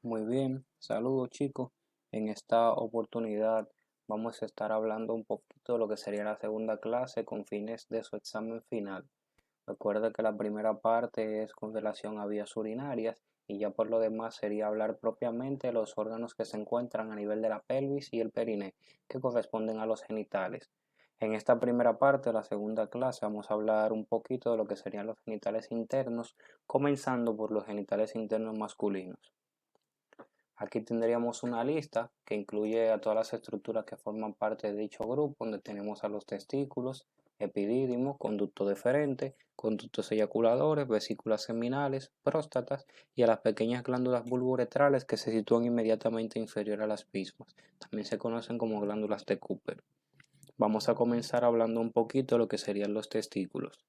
Muy bien, saludos chicos. En esta oportunidad vamos a estar hablando un poquito de lo que sería la segunda clase con fines de su examen final. Recuerda que la primera parte es con relación a vías urinarias y ya por lo demás sería hablar propiamente de los órganos que se encuentran a nivel de la pelvis y el periné, que corresponden a los genitales. En esta primera parte de la segunda clase vamos a hablar un poquito de lo que serían los genitales internos, comenzando por los genitales internos masculinos. Aquí tendríamos una lista que incluye a todas las estructuras que forman parte de dicho grupo, donde tenemos a los testículos, epidídimo, conducto deferente, conductos eyaculadores, vesículas seminales, próstatas y a las pequeñas glándulas bulbourethales que se sitúan inmediatamente inferior a las mismas. También se conocen como glándulas de Cooper. Vamos a comenzar hablando un poquito de lo que serían los testículos.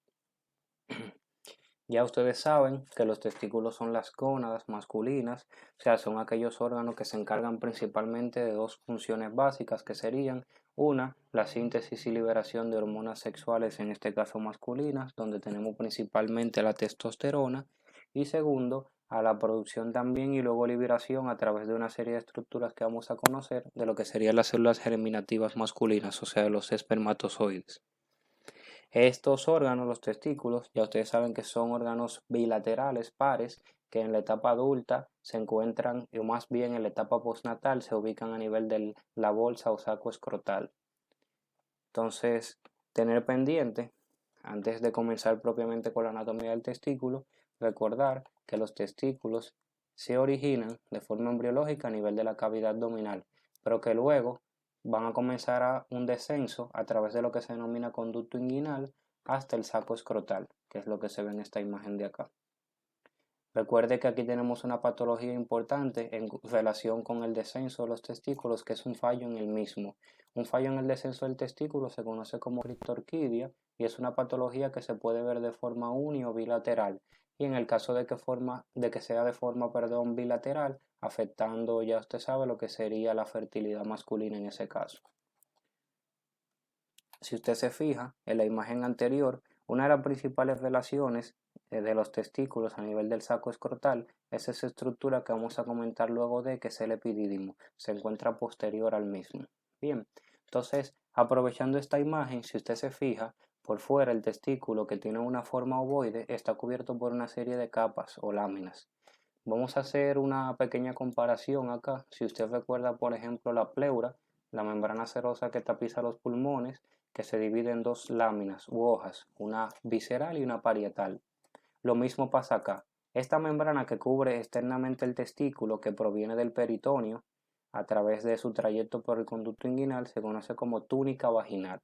Ya ustedes saben que los testículos son las gónadas masculinas, o sea, son aquellos órganos que se encargan principalmente de dos funciones básicas que serían una, la síntesis y liberación de hormonas sexuales, en este caso masculinas, donde tenemos principalmente la testosterona, y segundo, a la producción también y luego liberación a través de una serie de estructuras que vamos a conocer de lo que serían las células germinativas masculinas, o sea, los espermatozoides. Estos órganos, los testículos, ya ustedes saben que son órganos bilaterales, pares, que en la etapa adulta se encuentran, o más bien en la etapa postnatal, se ubican a nivel de la bolsa o saco escrotal. Entonces, tener pendiente, antes de comenzar propiamente con la anatomía del testículo, recordar que los testículos se originan de forma embriológica a nivel de la cavidad abdominal, pero que luego van a comenzar un descenso a través de lo que se denomina conducto inguinal hasta el saco escrotal, que es lo que se ve en esta imagen de acá. Recuerde que aquí tenemos una patología importante en relación con el descenso de los testículos, que es un fallo en el mismo. Un fallo en el descenso del testículo se conoce como criptorquidia y es una patología que se puede ver de forma uni o bilateral. Y en el caso de que sea de forma, bilateral, afectando, ya usted sabe, lo que sería la fertilidad masculina en ese caso. Si usted se fija en la imagen anterior, una de las principales relaciones de los testículos a nivel del saco escrotal es esa estructura que vamos a comentar luego de que es el epidídimo, se encuentra posterior al mismo. Bien, entonces aprovechando esta imagen, si usted se fija, por fuera el testículo que tiene una forma ovoide está cubierto por una serie de capas o láminas. Vamos a hacer una pequeña comparación acá. Si usted recuerda, por ejemplo, la pleura, la membrana serosa que tapiza los pulmones, que se divide en dos láminas u hojas, una visceral y una parietal. Lo mismo pasa acá. Esta membrana que cubre externamente el testículo, que proviene del peritoneo, a través de su trayecto por el conducto inguinal, se conoce como túnica vaginal.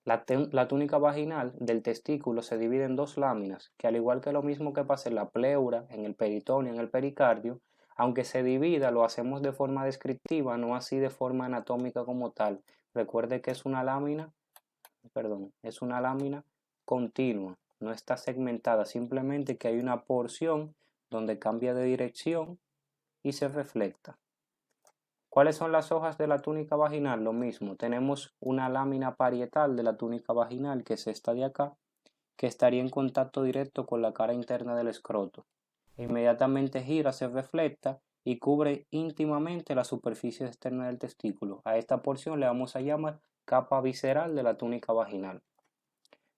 La túnica vaginal del testículo se divide en dos láminas, que al igual que lo mismo que pasa en la pleura, en el peritoneo, en el pericardio, aunque se divida, lo hacemos de forma descriptiva, no así de forma anatómica como tal. Recuerde que es una lámina continua, no está segmentada, simplemente que hay una porción donde cambia de dirección y se refleja. ¿Cuáles son las hojas de la túnica vaginal? Lo mismo, tenemos una lámina parietal de la túnica vaginal, que es esta de acá, que estaría en contacto directo con la cara interna del escroto. Inmediatamente gira, se refleja y cubre íntimamente la superficie externa del testículo. A esta porción le vamos a llamar capa visceral de la túnica vaginal.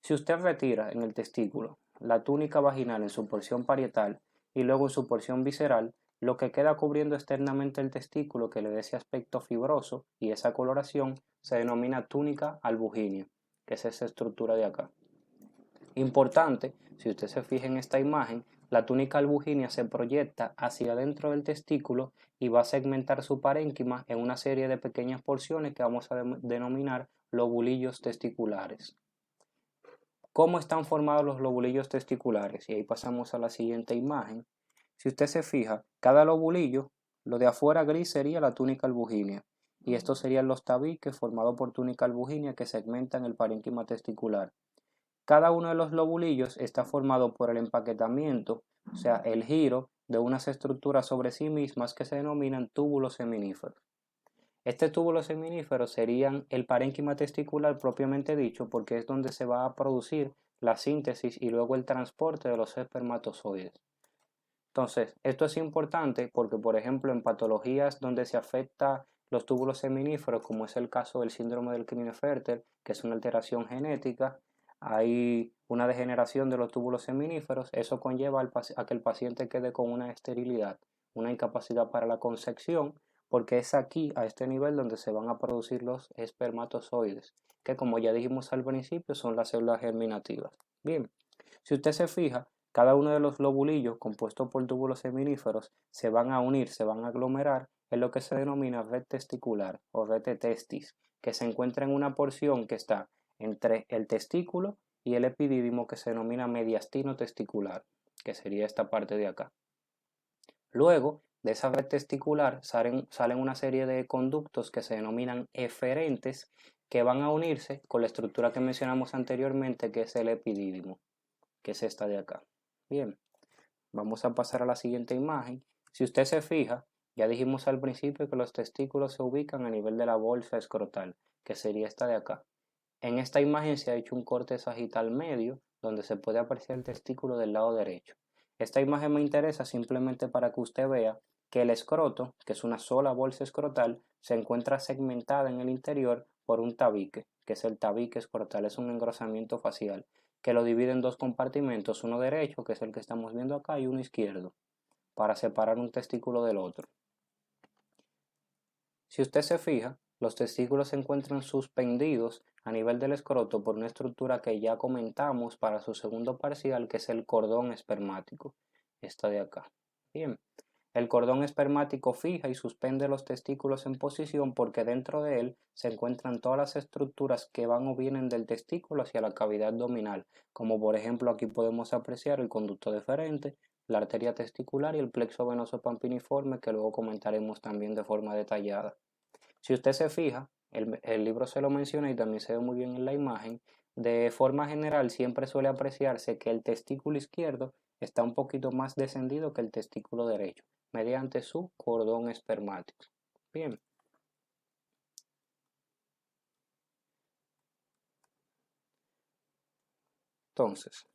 Si usted retira en el testículo la túnica vaginal en su porción parietal y luego en su porción visceral, lo que queda cubriendo externamente el testículo que le dé ese aspecto fibroso y esa coloración se denomina túnica albugínea, que es esa estructura de acá. Importante, si usted se fija en esta imagen, la túnica albugínea se proyecta hacia adentro del testículo y va a segmentar su parénquima en una serie de pequeñas porciones que vamos a denominar lobulillos testiculares. ¿Cómo están formados los lobulillos testiculares? Y ahí pasamos a la siguiente imagen. Si usted se fija, cada lobulillo, lo de afuera gris sería la túnica albugínea, y estos serían los tabiques formados por túnica albugínea que segmentan el parénquima testicular. Cada uno de los lobulillos está formado por el empaquetamiento, o sea, el giro de unas estructuras sobre sí mismas que se denominan túbulos seminíferos. Este túbulo seminífero serían el parénquima testicular propiamente dicho, porque es donde se va a producir la síntesis y luego el transporte de los espermatozoides. Entonces, esto es importante porque, por ejemplo, en patologías donde se afecta los túbulos seminíferos, como es el caso del síndrome del Klinefelter, que es una alteración genética, hay una degeneración de los túbulos seminíferos, eso conlleva a que el paciente quede con una esterilidad, una incapacidad para la concepción, porque es aquí, a este nivel, donde se van a producir los espermatozoides, que como ya dijimos al principio, son las células germinativas. Bien, si usted se fija, cada uno de los lobulillos compuestos por túbulos seminíferos se van a unir, se van a aglomerar en lo que se denomina red testicular o red de testis, que se encuentra en una porción que está entre el testículo y el epidídimo, que se denomina mediastino testicular, que sería esta parte de acá. Luego de esa red testicular salen una serie de conductos que se denominan eferentes, que van a unirse con la estructura que mencionamos anteriormente, que es el epidídimo, que es esta de acá. Bien, vamos a pasar a la siguiente imagen. Si usted se fija, ya dijimos al principio que los testículos se ubican a nivel de la bolsa escrotal, que sería esta de acá. En esta imagen se ha hecho un corte sagital medio, donde se puede apreciar el testículo del lado derecho. Esta imagen me interesa simplemente para que usted vea que el escroto, que es una sola bolsa escrotal, se encuentra segmentada en el interior por un tabique, que es el tabique escrotal, es un engrosamiento facial, que lo divide en dos compartimentos, uno derecho, que es el que estamos viendo acá, y uno izquierdo, para separar un testículo del otro. Si usted se fija, los testículos se encuentran suspendidos a nivel del escroto por una estructura que ya comentamos para su segundo parcial, que es el cordón espermático, esta de acá. Bien, el cordón espermático fija y suspende los testículos en posición porque dentro de él se encuentran todas las estructuras que van o vienen del testículo hacia la cavidad abdominal, como por ejemplo aquí podemos apreciar el conducto deferente, la arteria testicular y el plexo venoso pampiniforme, que luego comentaremos también de forma detallada. Si usted se fija, el libro se lo menciona y también se ve muy bien en la imagen, de forma general siempre suele apreciarse que el testículo izquierdo está un poquito más descendido que el testículo derecho, mediante su cordón espermático. Bien. Entonces,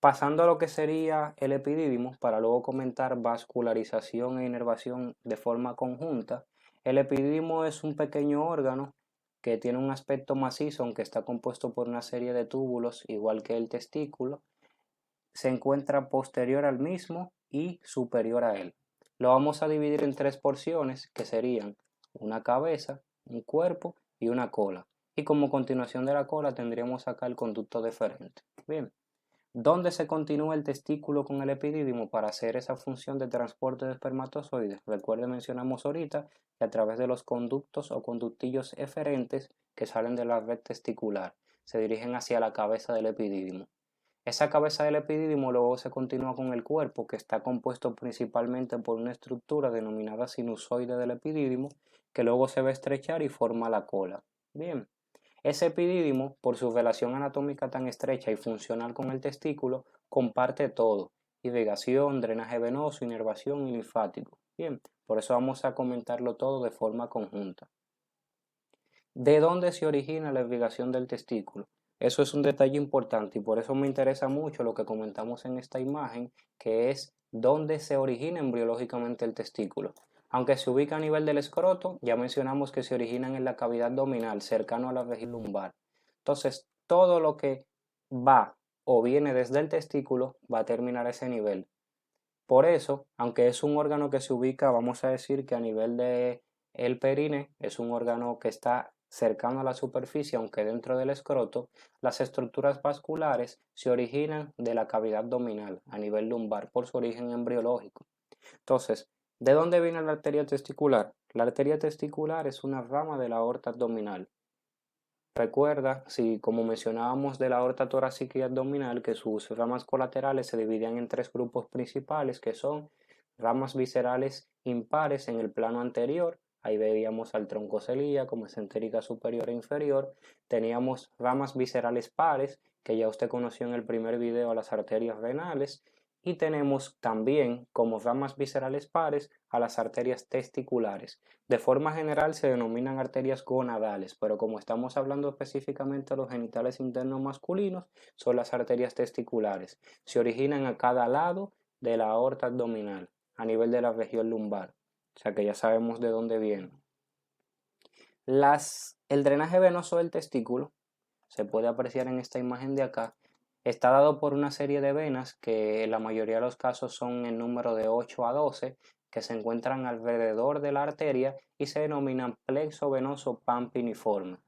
pasando a lo que sería el epidídimo, para luego comentar vascularización e inervación de forma conjunta, el epidídimo es un pequeño órgano que tiene un aspecto macizo, aunque está compuesto por una serie de túbulos, igual que el testículo. Se encuentra posterior al mismo y superior a él. Lo vamos a dividir en tres porciones, que serían una cabeza, un cuerpo y una cola. Y como continuación de la cola tendríamos acá el conducto deferente. Bien, ¿dónde se continúa el testículo con el epidídimo para hacer esa función de transporte de espermatozoides? Recuerde, mencionamos ahorita que a través de los conductos o conductillos eferentes que salen de la red testicular se dirigen hacia la cabeza del epidídimo. Esa cabeza del epidídimo luego se continúa con el cuerpo, que está compuesto principalmente por una estructura denominada sinusoide del epidídimo, que luego se va a estrechar y forma la cola. Bien, ese epidídimo, por su relación anatómica tan estrecha y funcional con el testículo, comparte todo: irrigación, drenaje venoso, inervación y linfático. Bien, por eso vamos a comentarlo todo de forma conjunta. ¿De dónde se origina la irrigación del testículo? Eso es un detalle importante y por eso me interesa mucho lo que comentamos en esta imagen, que es dónde se origina embriológicamente el testículo. Aunque se ubica a nivel del escroto, ya mencionamos que se originan en la cavidad abdominal, cercano a la región lumbar. Entonces, todo lo que va o viene desde el testículo va a terminar a ese nivel. Por eso, aunque es un órgano que se ubica, vamos a decir que a nivel de el perine, es un órgano que está cercano a la superficie, aunque dentro del escroto, las estructuras vasculares se originan de la cavidad abdominal a nivel lumbar por su origen embriológico. Entonces, ¿de dónde viene la arteria testicular? La arteria testicular es una rama de la aorta abdominal. Recuerda, si como mencionábamos de la aorta torácica y abdominal, que sus ramas colaterales se dividían en tres grupos principales, que son ramas viscerales impares en el plano anterior, ahí veíamos al tronco celíaco, mesentérica superior e inferior. Teníamos ramas viscerales pares, que ya usted conoció en el primer video, las arterias renales, Y tenemos también como ramas viscerales pares a las arterias testiculares. De forma general se denominan arterias gonadales, pero como estamos hablando específicamente de los genitales internos masculinos, son las arterias testiculares. Se originan a cada lado de la aorta abdominal, a nivel de la región lumbar. O sea que ya sabemos de dónde vienen. El drenaje venoso del testículo, se puede apreciar en esta imagen de acá, está dado por una serie de venas que en la mayoría de los casos son en número de 8 a 12, que se encuentran alrededor de la arteria y se denominan plexo venoso pampiniforme.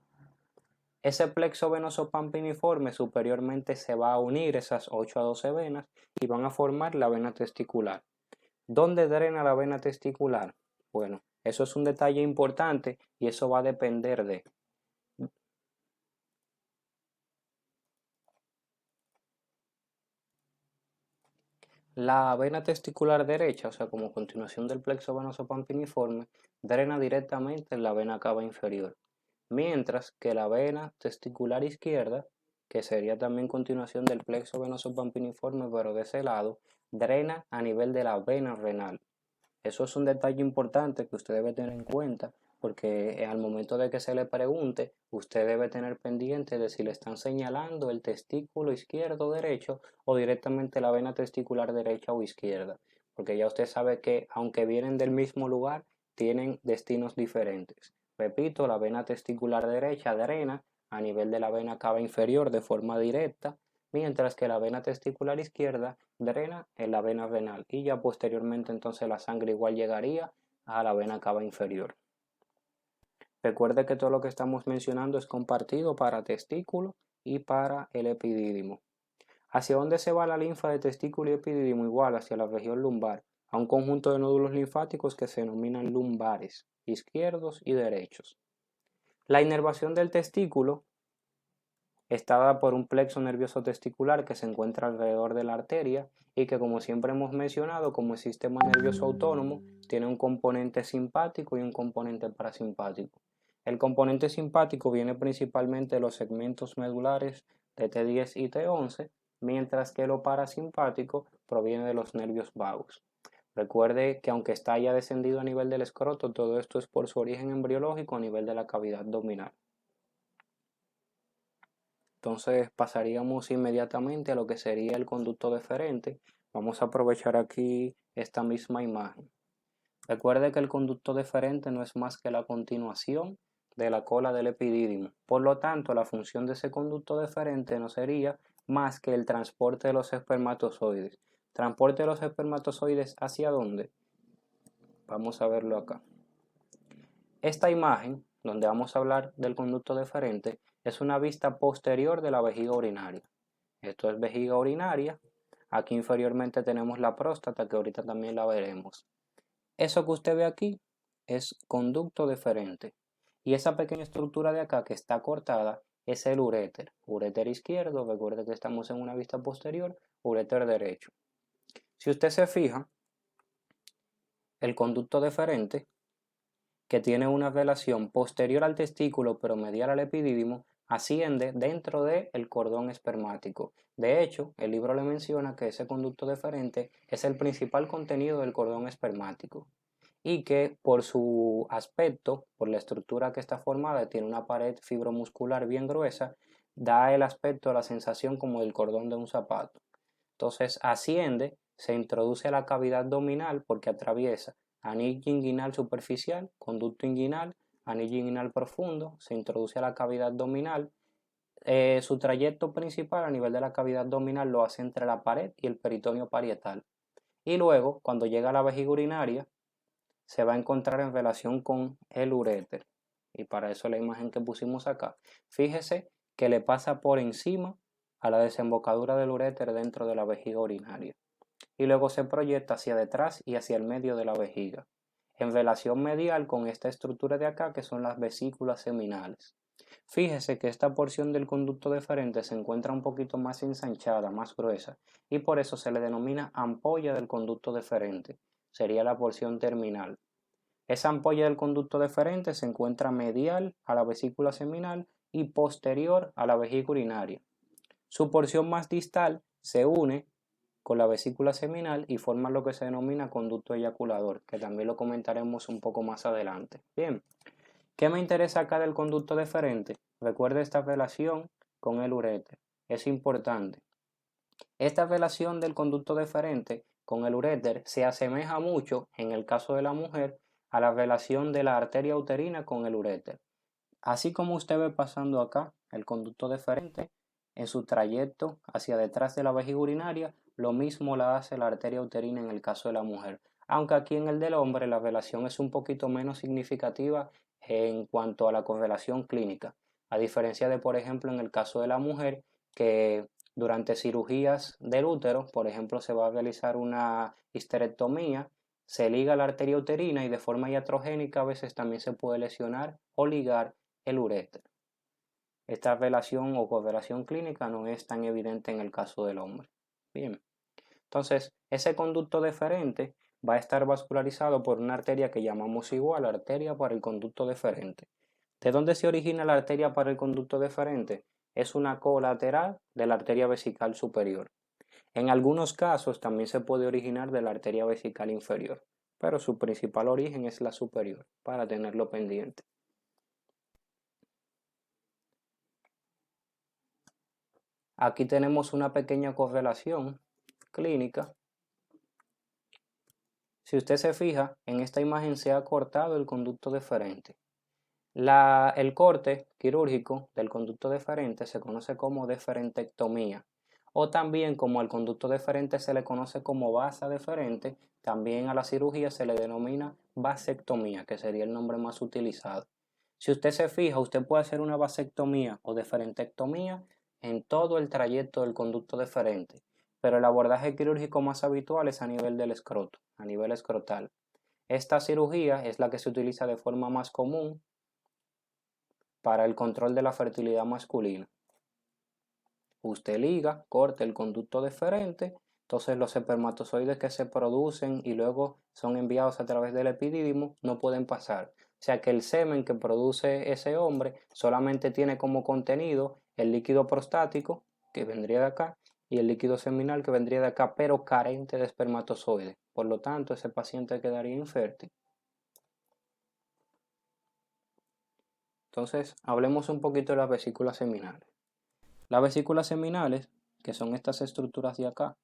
Ese plexo venoso pampiniforme superiormente se va a unir esas 8 a 12 venas y van a formar la vena testicular. ¿Dónde drena la vena testicular? Bueno, eso es un detalle importante y eso va a depender de la vena testicular derecha, o sea, como continuación del plexo venoso pampiniforme, drena directamente en la vena cava inferior, mientras que la vena testicular izquierda, que sería también continuación del plexo venoso pampiniforme, pero de ese lado, drena a nivel de la vena renal. Eso es un detalle importante que usted debe tener en cuenta porque al momento de que se le pregunte, usted debe tener pendiente de si le están señalando el testículo izquierdo o derecho o directamente la vena testicular derecha o izquierda, porque ya usted sabe que aunque vienen del mismo lugar, tienen destinos diferentes. Repito, la vena testicular derecha drena a nivel de la vena cava inferior de forma directa, mientras que la vena testicular izquierda drena en la vena renal y ya posteriormente entonces la sangre igual llegaría a la vena cava inferior. Recuerde que todo lo que estamos mencionando es compartido para testículo y para el epidídimo. ¿Hacia dónde se va la linfa de testículo y epidídimo? Igual hacia la región lumbar, a un conjunto de nódulos linfáticos que se denominan lumbares, izquierdos y derechos. La inervación del testículo está dada por un plexo nervioso testicular que se encuentra alrededor de la arteria y que, como siempre hemos mencionado, como el sistema nervioso autónomo, tiene un componente simpático y un componente parasimpático. El componente simpático viene principalmente de los segmentos medulares de T10 y T11, mientras que lo parasimpático proviene de los nervios vagos. Recuerde que aunque está ya descendido a nivel del escroto, todo esto es por su origen embriológico a nivel de la cavidad abdominal. Entonces pasaríamos inmediatamente a lo que sería el conducto deferente. Vamos a aprovechar aquí esta misma imagen. Recuerde que el conducto deferente no es más que la continuación de la cola del epidídimo. Por lo tanto, la función de ese conducto deferente no sería más que el transporte de los espermatozoides. ¿Transporte de los espermatozoides hacia dónde? Vamos a verlo acá. Esta imagen, donde vamos a hablar del conducto deferente, es una vista posterior de la vejiga urinaria. Esto es vejiga urinaria. Aquí inferiormente tenemos la próstata, que ahorita también la veremos. Eso que usted ve aquí es conducto deferente. Y esa pequeña estructura de acá que está cortada es el uréter. Uréter izquierdo, recuerde que estamos en una vista posterior, uréter derecho. Si usted se fija, el conducto deferente, que tiene una relación posterior al testículo pero medial al epidídimo, asciende dentro del cordón espermático. De hecho, el libro le menciona que ese conducto deferente es el principal contenido del cordón espermático y que por su aspecto, por la estructura que está formada, tiene una pared fibromuscular bien gruesa, da el aspecto, la sensación como del cordón de un zapato. Entonces asciende, se introduce a la cavidad abdominal porque atraviesa anillo inguinal superficial, conducto inguinal, anillo inguinal profundo, se introduce a la cavidad abdominal. Su trayecto principal a nivel de la cavidad abdominal lo hace entre la pared y el peritoneo parietal. Y luego, cuando llega a la vejiga urinaria, se va a encontrar en relación con el uréter. Y para eso la imagen que pusimos acá. Fíjese que le pasa por encima a la desembocadura del uréter dentro de la vejiga urinaria. Y luego se proyecta hacia detrás y hacia el medio de la vejiga, en relación medial con esta estructura de acá que son las vesículas seminales. Fíjese que esta porción del conducto deferente se encuentra un poquito más ensanchada, más gruesa, y por eso se le denomina ampolla del conducto deferente. Sería la porción terminal. Esa ampolla del conducto deferente se encuentra medial a la vesícula seminal y posterior a la vejiga urinaria. Su porción más distal se une con la vesícula seminal y forman lo que se denomina conducto eyaculador, que también lo comentaremos un poco más adelante. Bien, ¿qué me interesa acá del conducto deferente? Recuerde esta relación con el uréter, es importante. Esta relación del conducto deferente con el uréter se asemeja mucho, en el caso de la mujer, a la relación de la arteria uterina con el uréter. Así como usted ve pasando acá el conducto deferente en su trayecto hacia detrás de la vejiga urinaria, lo mismo la hace la arteria uterina en el caso de la mujer. Aunque aquí en el del hombre la relación es un poquito menos significativa en cuanto a la correlación clínica, a diferencia de, por ejemplo, en el caso de la mujer, que durante cirugías del útero, por ejemplo, se va a realizar una histerectomía, se liga la arteria uterina y de forma iatrogénica a veces también se puede lesionar o ligar el uréter. Esta relación o correlación clínica no es tan evidente en el caso del hombre. Bien, entonces ese conducto deferente va a estar vascularizado por una arteria que llamamos igual arteria para el conducto deferente. ¿De dónde se origina la arteria para el conducto deferente? Es una colateral de la arteria vesical superior. En algunos casos también se puede originar de la arteria vesical inferior, pero su principal origen es la superior, para tenerlo pendiente. Aquí tenemos una pequeña correlación clínica. Si usted se fija, en esta imagen se ha cortado el conducto deferente. El corte quirúrgico del conducto deferente se conoce como deferentectomía, o también como al conducto deferente se le conoce como vasa deferente, también a la cirugía se le denomina vasectomía, que sería el nombre más utilizado. Si usted se fija, usted puede hacer una vasectomía o deferentectomía en todo el trayecto del conducto deferente, pero el abordaje quirúrgico más habitual es a nivel del escroto, a nivel escrotal. Esta cirugía es la que se utiliza de forma más común para el control de la fertilidad masculina. Usted liga, corta el conducto deferente, entonces los espermatozoides que se producen y luego son enviados a través del epidídimo no pueden pasar. O sea que el semen que produce ese hombre solamente tiene como contenido el líquido prostático, que vendría de acá, y el líquido seminal, que vendría de acá, pero carente de espermatozoides. Por lo tanto, ese paciente quedaría infértil. Entonces, hablemos un poquito de las vesículas seminales. Las vesículas seminales, que son estas estructuras de acá,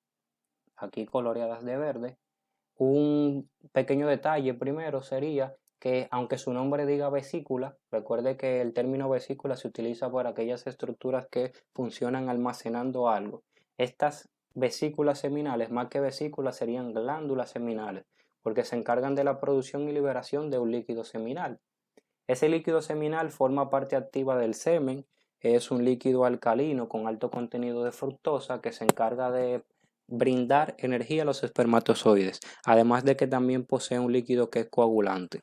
aquí coloreadas de verde, un pequeño detalle primero sería que aunque su nombre diga vesícula, recuerde que el término vesícula se utiliza para aquellas estructuras que funcionan almacenando algo. Estas vesículas seminales, más que vesículas, serían glándulas seminales, porque se encargan de la producción y liberación de un líquido seminal. Ese líquido seminal forma parte activa del semen, es un líquido alcalino con alto contenido de fructosa que se encarga de brindar energía a los espermatozoides, además de que también posee un líquido que es coagulante.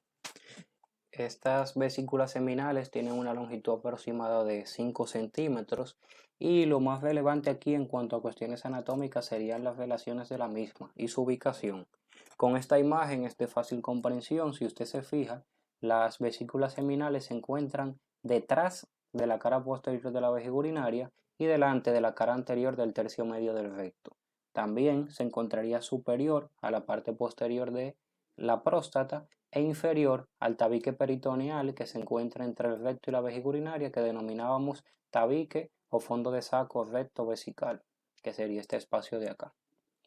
Estas vesículas seminales tienen una longitud aproximada de 5 centímetros y lo más relevante aquí en cuanto a cuestiones anatómicas serían las relaciones de la misma y su ubicación. Con esta imagen es de fácil comprensión, si usted se fija, las vesículas seminales se encuentran detrás de la cara posterior de la vejiga urinaria y delante de la cara anterior del tercio medio del recto. También se encontraría superior a la parte posterior de la próstata e inferior al tabique peritoneal que se encuentra entre el recto y la vejiga urinaria, que denominábamos tabique o fondo de saco recto vesical, que sería este espacio de acá.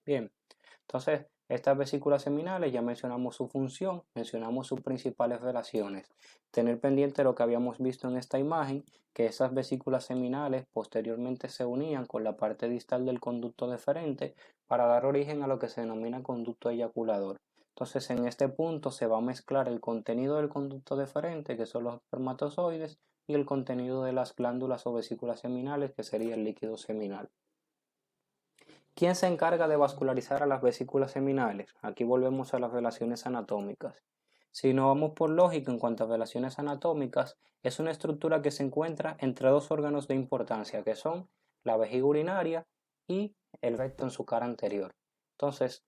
Bien, entonces estas vesículas seminales ya mencionamos su función, mencionamos sus principales relaciones. Tener pendiente lo que habíamos visto en esta imagen, que esas vesículas seminales posteriormente se unían con la parte distal del conducto deferente para dar origen a lo que se denomina conducto eyaculador. Entonces en este punto se va a mezclar el contenido del conducto deferente, que son los espermatozoides, y el contenido de las glándulas o vesículas seminales, que sería el líquido seminal. ¿Quién se encarga de vascularizar a las vesículas seminales? Aquí volvemos a las relaciones anatómicas. Si nos vamos por lógica en cuanto a relaciones anatómicas, es una estructura que se encuentra entre dos órganos de importancia, que son la vejiga urinaria y el recto en su cara anterior. Entonces,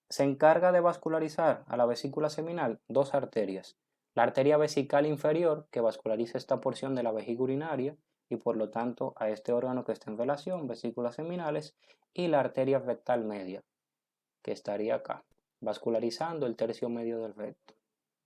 se encarga de vascularizar a la vesícula seminal dos arterias. La arteria vesical inferior, que vasculariza esta porción de la vejiga urinaria y por lo tanto a este órgano que está en relación, vesículas seminales, y la arteria rectal media, que estaría acá, vascularizando el tercio medio del recto.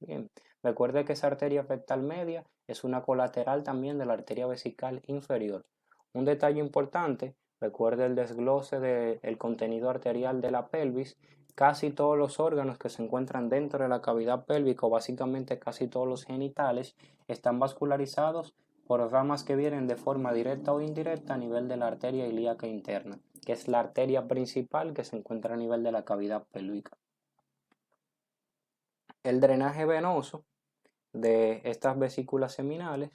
Bien, recuerde que esa arteria rectal media es una colateral también de la arteria vesical inferior. Un detalle importante, recuerde el desglose del contenido arterial de la pelvis. Casi todos los órganos que se encuentran dentro de la cavidad pélvica, o básicamente casi todos los genitales, están vascularizados por ramas que vienen de forma directa o indirecta a nivel de la arteria ilíaca interna, que es la arteria principal que se encuentra a nivel de la cavidad pélvica. El drenaje venoso de estas vesículas seminales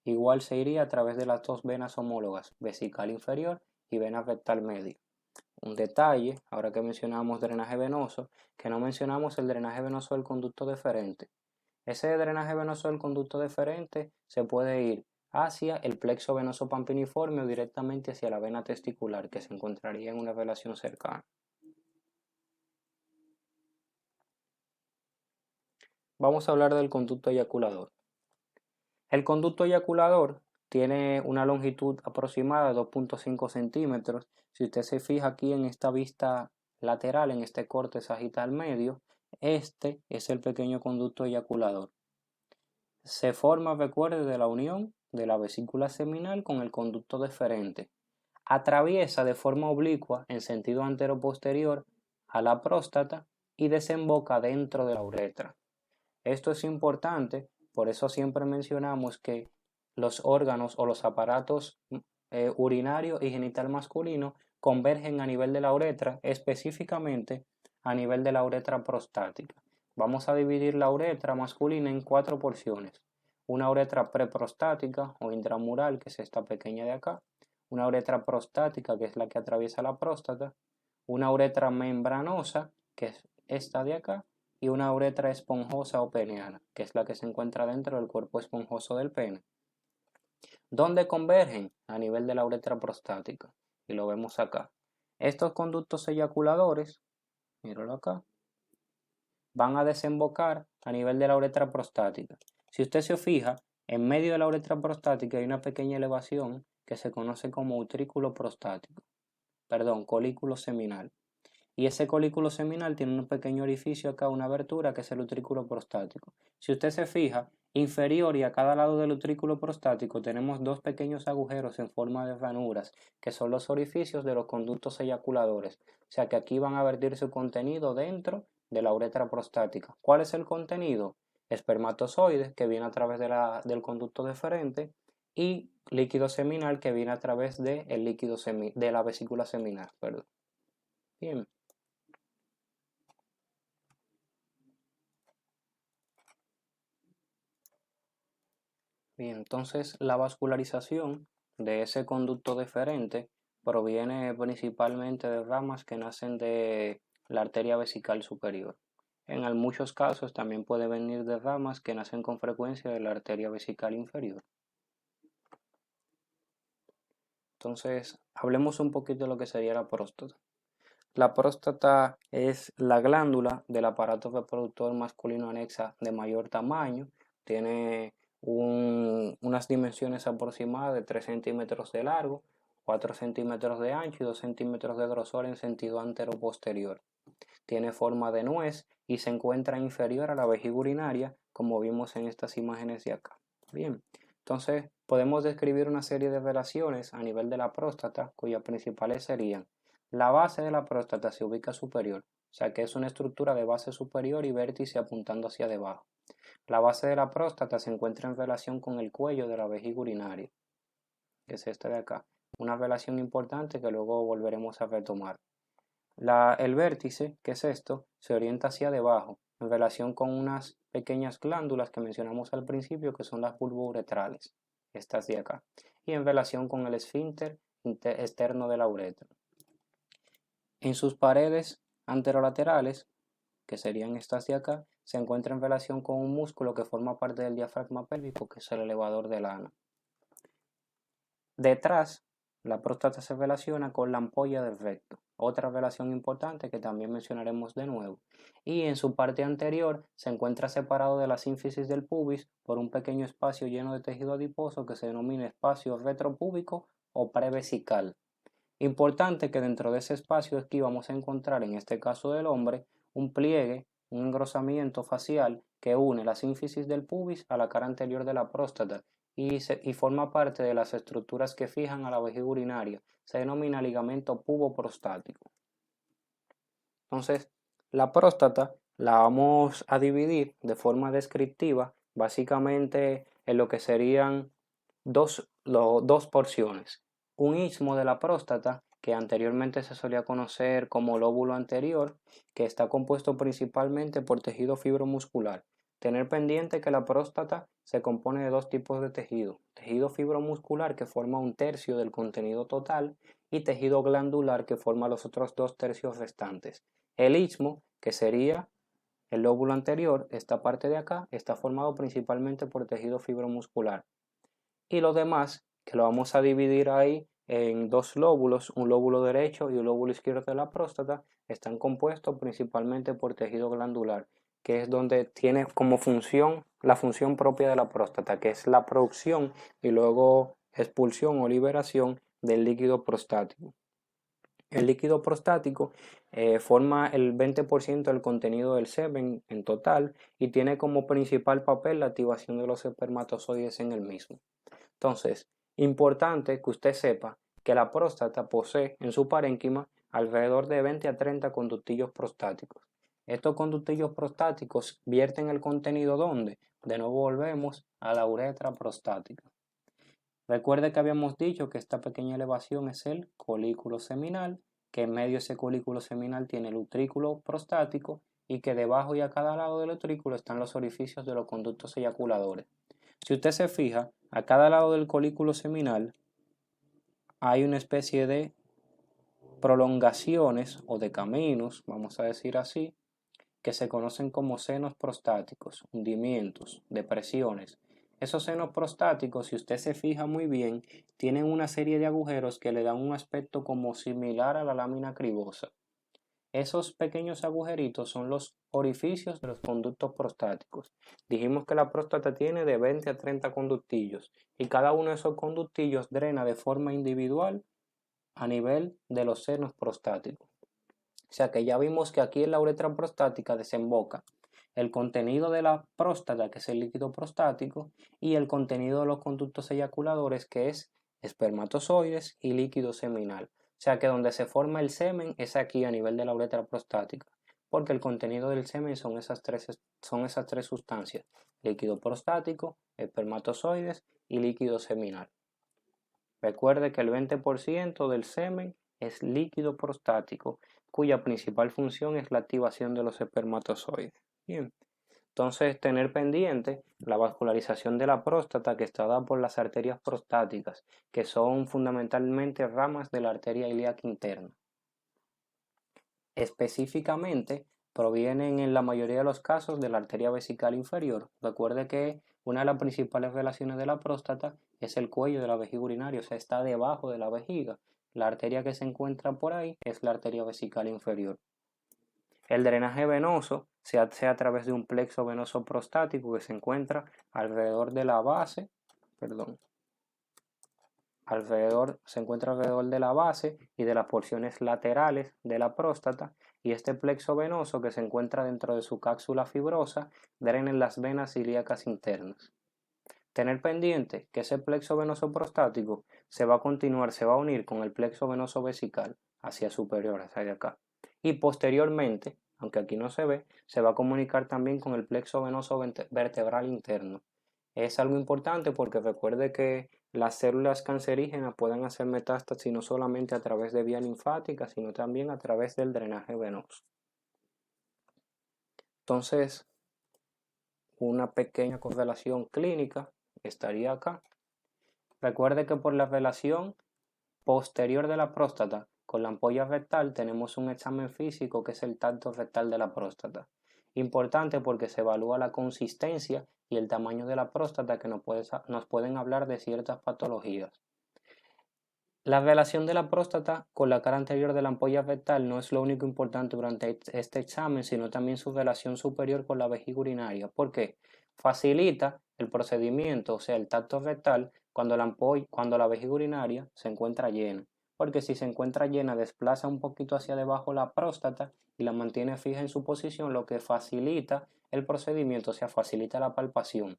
igual se iría a través de las dos venas homólogas, vesical inferior y vena rectal media. Un detalle, ahora que mencionamos drenaje venoso, que no mencionamos el drenaje venoso del conducto deferente. Ese drenaje venoso del conducto deferente se puede ir hacia el plexo venoso pampiniforme o directamente hacia la vena testicular, que se encontraría en una relación cercana. Vamos a hablar del conducto eyaculador. El conducto eyaculador tiene una longitud aproximada de 2.5 centímetros. Si usted se fija aquí en esta vista lateral, en este corte sagital medio, este es el pequeño conducto eyaculador. Se forma, recuerde, de la unión de la vesícula seminal con el conducto deferente. Atraviesa de forma oblicua en sentido anteroposterior a la próstata y desemboca dentro de la uretra. Esto es importante, por eso siempre mencionamos que los órganos o los aparatos urinario y genital masculino convergen a nivel de la uretra, específicamente a nivel de la uretra prostática. Vamos a dividir la uretra masculina en 4 porciones. Una uretra preprostática o intramural, que es esta pequeña de acá. Una uretra prostática, que es la que atraviesa la próstata. Una uretra membranosa, que es esta de acá. Y una uretra esponjosa o peneana, que es la que se encuentra dentro del cuerpo esponjoso del pene. ¿Dónde convergen? A nivel de la uretra prostática. Y lo vemos acá. Estos conductos eyaculadores, míralo acá, van a desembocar a nivel de la uretra prostática. Si usted se fija, en medio de la uretra prostática hay una pequeña elevación que se conoce como utrículo prostático, colículo seminal. Y ese colículo seminal tiene un pequeño orificio acá, una abertura, que es el utrículo prostático. Si usted se fija, inferior y a cada lado del utrículo prostático tenemos dos pequeños agujeros en forma de ranuras, que son los orificios de los conductos eyaculadores. O sea que aquí van a vertir su contenido dentro de la uretra prostática. ¿Cuál es el contenido? Espermatozoides, que viene a través del conducto deferente, y líquido seminal, que viene a través de la vesícula seminal. Perdón. Bien. Bien, entonces la vascularización de ese conducto deferente proviene principalmente de ramas que nacen de la arteria vesical superior. En muchos casos también puede venir de ramas que nacen con frecuencia de la arteria vesical inferior. Entonces, hablemos un poquito de lo que sería la próstata. La próstata es la glándula del aparato reproductor masculino anexa de mayor tamaño. Tiene unas dimensiones aproximadas de 3 centímetros de largo, 4 centímetros de ancho y 2 centímetros de grosor en sentido antero-posterior. Tiene forma de nuez y se encuentra inferior a la vejiga urinaria, como vimos en estas imágenes de acá. Bien, entonces podemos describir una serie de relaciones a nivel de la próstata, cuyas principales serían: la base de la próstata se ubica superior, o sea que es una estructura de base superior y vértice apuntando hacia debajo. La base de la próstata se encuentra en relación con el cuello de la vejiga urinaria, que es esta de acá. Una relación importante que luego volveremos a retomar. El vértice, que es esto, se orienta hacia debajo, en relación con unas pequeñas glándulas que mencionamos al principio, que son las bulbouretrales, estas de acá, y en relación con el esfínter externo de la uretra. En sus paredes anterolaterales, que serían estas de acá, se encuentra en relación con un músculo que forma parte del diafragma pélvico, que es el elevador del ano. Detrás, la próstata se relaciona con la ampolla del recto, otra relación importante que también mencionaremos de nuevo. Y en su parte anterior se encuentra separado de la sínfisis del pubis por un pequeño espacio lleno de tejido adiposo que se denomina espacio retropúbico o prevesical. Importante que dentro de ese espacio aquí vamos a encontrar, en este caso del hombre, un pliegue, un engrosamiento facial que une la sínfisis del pubis a la cara anterior de la próstata y forma parte de las estructuras que fijan a la vejiga urinaria. Se denomina ligamento puboprostático. Entonces, la próstata la vamos a dividir de forma descriptiva, básicamente en lo que serían dos porciones. Un istmo de la próstata, que anteriormente se solía conocer como lóbulo anterior, que está compuesto principalmente por tejido fibromuscular. Tener pendiente que la próstata se compone de dos tipos de tejido: tejido fibromuscular, que forma un tercio del contenido total, y tejido glandular, que forma los otros 2/3 restantes. El istmo, que sería el lóbulo anterior, esta parte de acá, está formado principalmente por tejido fibromuscular. Y lo demás, que lo vamos a dividir ahí en dos lóbulos, un lóbulo derecho y un lóbulo izquierdo de la próstata, están compuestos principalmente por tejido glandular, que es donde tiene como función la función propia de la próstata, que es la producción y luego expulsión o liberación del líquido prostático. El líquido prostático forma el 20% del contenido del semen en total y tiene como principal papel la activación de los espermatozoides en el mismo. Entonces, importante que usted sepa que la próstata posee en su parénquima alrededor de 20 a 30 conductillos prostáticos. Estos conductillos prostáticos vierten el contenido ¿dónde? De nuevo volvemos a la uretra prostática. Recuerde que habíamos dicho que esta pequeña elevación es el colículo seminal, que en medio de ese colículo seminal tiene el utrículo prostático y que debajo y a cada lado del utrículo están los orificios de los conductos eyaculadores. Si usted se fija, a cada lado del colículo seminal hay una especie de prolongaciones o de caminos, vamos a decir así, que se conocen como senos prostáticos, hundimientos, depresiones. Esos senos prostáticos, si usted se fija muy bien, tienen una serie de agujeros que le dan un aspecto como similar a la lámina cribosa. Esos pequeños agujeritos son los orificios de los conductos prostáticos. Dijimos que la próstata tiene de 20 a 30 conductillos y cada uno de esos conductillos drena de forma individual a nivel de los senos prostáticos. O sea que ya vimos que aquí en la uretra prostática desemboca el contenido de la próstata, que es el líquido prostático, y el contenido de los conductos eyaculadores, que es espermatozoides y líquido seminal. O sea que donde se forma el semen es aquí a nivel de la uretra prostática, porque el contenido del semen son esas tres sustancias: líquido prostático, espermatozoides y líquido seminal. Recuerde que el 20% del semen es líquido prostático, cuya principal función es la activación de los espermatozoides. Bien, entonces tener pendiente la vascularización de la próstata, que está dada por las arterias prostáticas, que son fundamentalmente ramas de la arteria ilíaca interna. Específicamente provienen en la mayoría de los casos de la arteria vesical inferior. Recuerde que una de las principales relaciones de la próstata es el cuello de la vejiga urinaria, o sea, está debajo de la vejiga. La arteria que se encuentra por ahí es la arteria vesical inferior. El drenaje venoso se hace a través de un plexo venoso prostático que se encuentra alrededor de la base, se encuentra alrededor de la base y de las porciones laterales de la próstata, y este plexo venoso, que se encuentra dentro de su cápsula fibrosa, drena en las venas ilíacas internas. Tener pendiente que ese plexo venoso prostático se va a unir con el plexo venoso vesical hacia superior, hacia acá, y posteriormente, aunque aquí no se ve, se va a comunicar también con el plexo venoso vertebral interno. Es algo importante porque recuerde que las células cancerígenas pueden hacer metástasis no solamente a través de vía linfática, sino también a través del drenaje venoso. Entonces, una pequeña correlación clínica estaría acá. Recuerde que por la relación posterior de la próstata con la ampolla rectal tenemos un examen físico que es el tacto rectal de la próstata. Importante porque se evalúa la consistencia y el tamaño de la próstata, que nos pueden hablar de ciertas patologías. La relación de la próstata con la cara anterior de la ampolla rectal no es lo único importante durante este examen, sino también su relación superior con la vejiga urinaria. ¿Por qué? Facilita el procedimiento, o sea, el tacto rectal, cuando la vejiga urinaria se encuentra llena. porque si se encuentra llena desplaza un poquito hacia debajo la próstata y la mantiene fija en su posición, lo que facilita el procedimiento, o sea, facilita la palpación.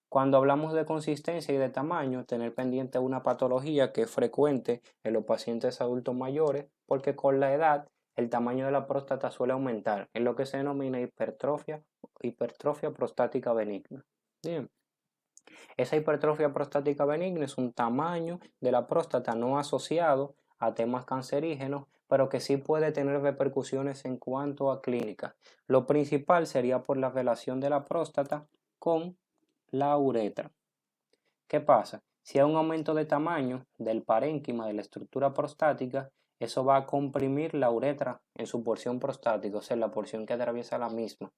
Cuando hablamos de consistencia y de tamaño, tener pendiente una patología que es frecuente en los pacientes adultos mayores, porque con la edad el tamaño de la próstata suele aumentar, en lo que se denomina hipertrofia prostática benigna. Bien. Esa hipertrofia prostática benigna es un tamaño de la próstata no asociado a temas cancerígenos, pero que sí puede tener repercusiones en cuanto a clínica. Lo principal sería por la relación de la próstata con la uretra. ¿Qué pasa? Si hay un aumento de tamaño del parénquima de la estructura prostática, eso va a comprimir la uretra en su porción prostática, o sea, la porción que atraviesa la misma,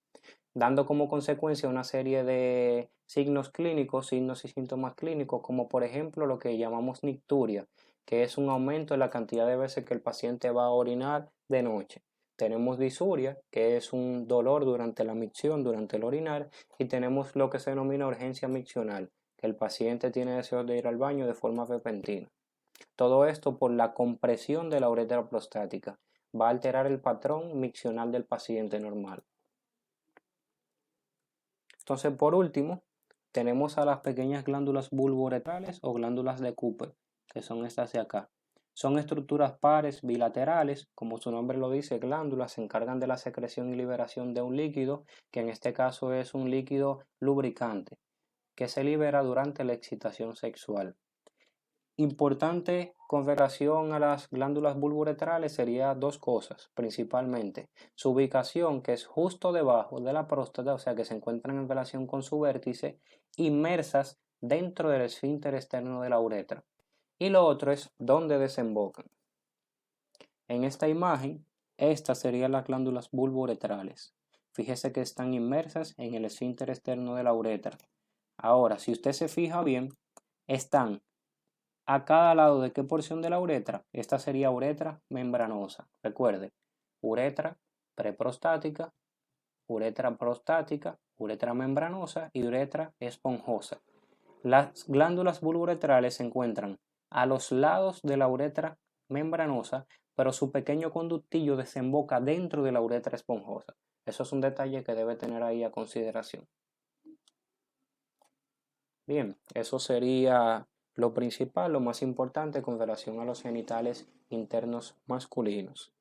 dando como consecuencia una serie de signos clínicos, signos y síntomas clínicos, como por ejemplo lo que llamamos nicturia, que es un aumento en la cantidad de veces que el paciente va a orinar de noche. Tenemos disuria, que es un dolor durante la micción, durante el orinar, y tenemos lo que se denomina urgencia miccional, que el paciente tiene deseos de ir al baño de forma repentina. Todo esto por la compresión de la uretra prostática. Va a alterar el patrón miccional del paciente normal. Entonces, por último, tenemos a las pequeñas glándulas bulbouretrales o glándulas de Cooper, que son estas de acá. Son estructuras pares bilaterales, como su nombre lo dice, glándulas se encargan de la secreción y liberación de un líquido, que en este caso es un líquido lubricante, que se libera durante la excitación sexual. Importante con relación a las glándulas bulbouretrales sería dos cosas, principalmente su ubicación, que es justo debajo de la próstata, o sea que se encuentran en relación con su vértice, inmersas dentro del esfínter externo de la uretra. Y lo otro es dónde desembocan. En esta imagen, estas serían las glándulas bulbouretrales. Fíjese que están inmersas en el esfínter externo de la uretra. Ahora, si usted se fija bien, están a cada lado de qué porción de la uretra. Esta sería uretra membranosa. Recuerde, uretra preprostática, uretra prostática, uretra membranosa y uretra esponjosa. Las glándulas bulbouretrales se encuentran a los lados de la uretra membranosa, pero su pequeño conductillo desemboca dentro de la uretra esponjosa. Eso es un detalle que debe tener ahí a consideración. Bien, eso sería lo principal, lo más importante con relación a los genitales internos masculinos.